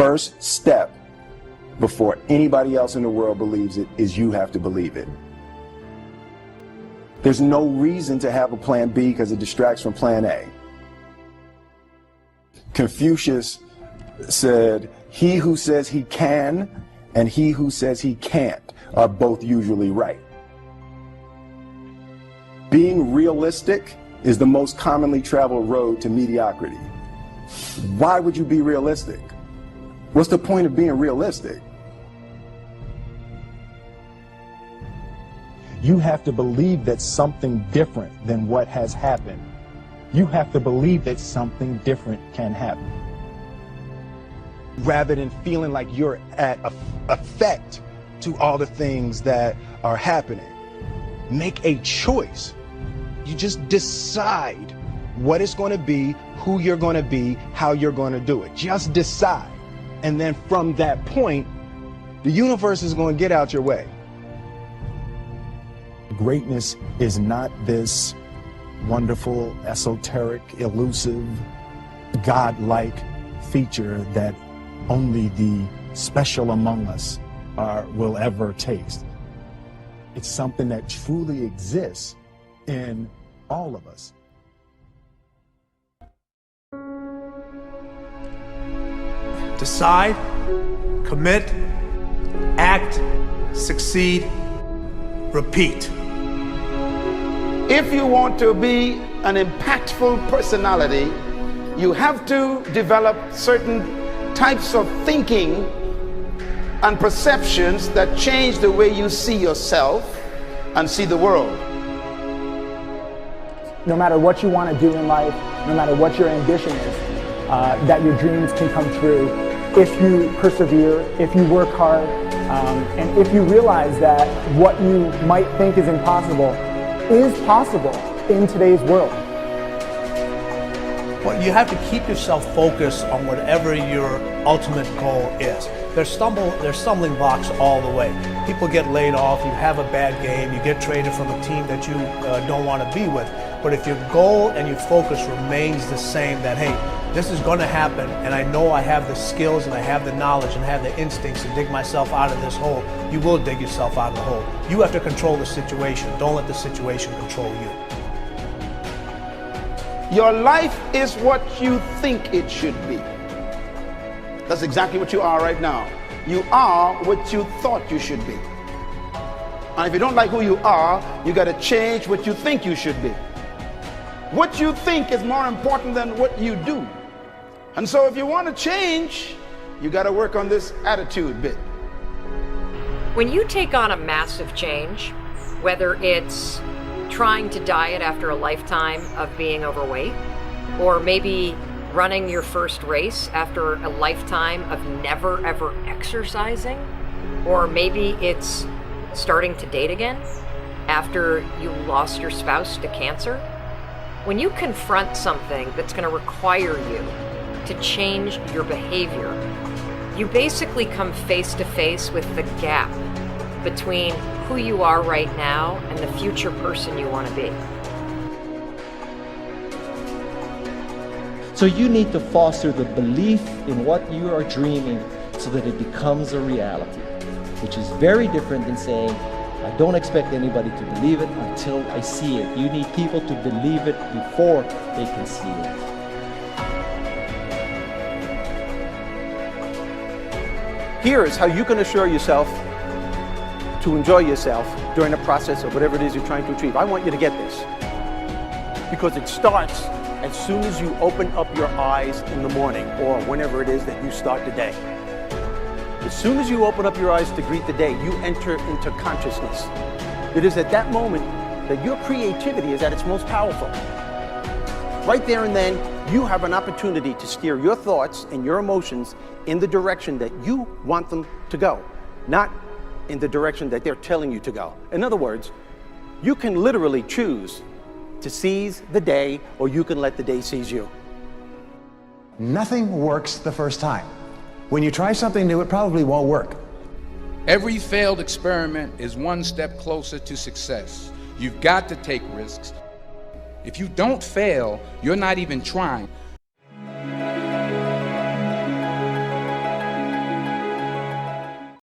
first step before anybody else in the world believes it is you have to believe it. There's no reason to have a plan B because it distracts from plan A. Confucius said, he who says he can and he who says he can't are both usually right. Being realistic is the most commonly traveled road to mediocrity. Why would you be realistic? What's the point of being realistic? You have to believe that something different than what has happened. You have to believe that something different can happen. Rather than feeling like you're at effect to all the things that are happening, make a choice. You just decide what it's going to be, who you're going to be, how you're going to do it. Just decide. And then from that point, the universe is going to get out your way. Greatness is not this wonderful, esoteric, elusive, God-like feature that only the special among us will ever taste. It's something that truly exists in all of us. Decide, commit, act, succeed, repeat. If you want to be an impactful personality, you have to develop certain types of thinking and perceptions that change the way you see yourself and see the world. No matter what you want to do in life, no matter what your ambition is, that your dreams can come true if you persevere, if you work hard, and if you realize that what you might think is impossible is possible in today's world. Well, you have to keep yourself focused on whatever your ultimate goal is. There's stumbling blocks all the way. People get laid off, you have a bad game, you get traded from a team that you don't want to be with. But if your goal and your focus remains the same, that hey, this is going to happen, and I know I have the skills and I have the knowledge and I have the instincts to dig myself out of this hole, you will dig yourself out of the hole. You have to control the situation. Don't let the situation control you. Your life is what you think it should be. That's exactly what you are right now. You are what you thought you should be. And if you don't like who you are, you got to change what you think you should be. What you think is more important than what you do. And so if you want to change, you got to work on this attitude bit. When you take on a massive change, whether it's trying to diet after a lifetime of being overweight, or maybe running your first race after a lifetime of never ever exercising, or maybe it's starting to date again after you lost your spouse to cancer. When you confront something that's going to require you to change your behavior, you basically come face to face with the gap between who you are right now and the future person you want to be. So you need to foster the belief in what you are dreaming so that it becomes a reality, which is very different than saying, I don't expect anybody to believe it until I see it. You need people to believe it before they can see it. Here is how you can assure yourself to enjoy yourself during the process of whatever it is you're trying to achieve. I want you to get this, because it starts as soon as you open up your eyes in the morning, or whenever it is that you start the day. As soon as you open up your eyes to greet the day, you enter into consciousness. It is at that moment that your creativity is at its most powerful. Right there and then, you have an opportunity to steer your thoughts and your emotions in the direction that you want them to go, not in the direction that they're telling you to go. In other words, you can literally choose to seize the day, or you can let the day seize you. Nothing works the first time. When you try something new, it probably won't work. Every failed experiment is one step closer to success. You've got to take risks. If you don't fail, you're not even trying.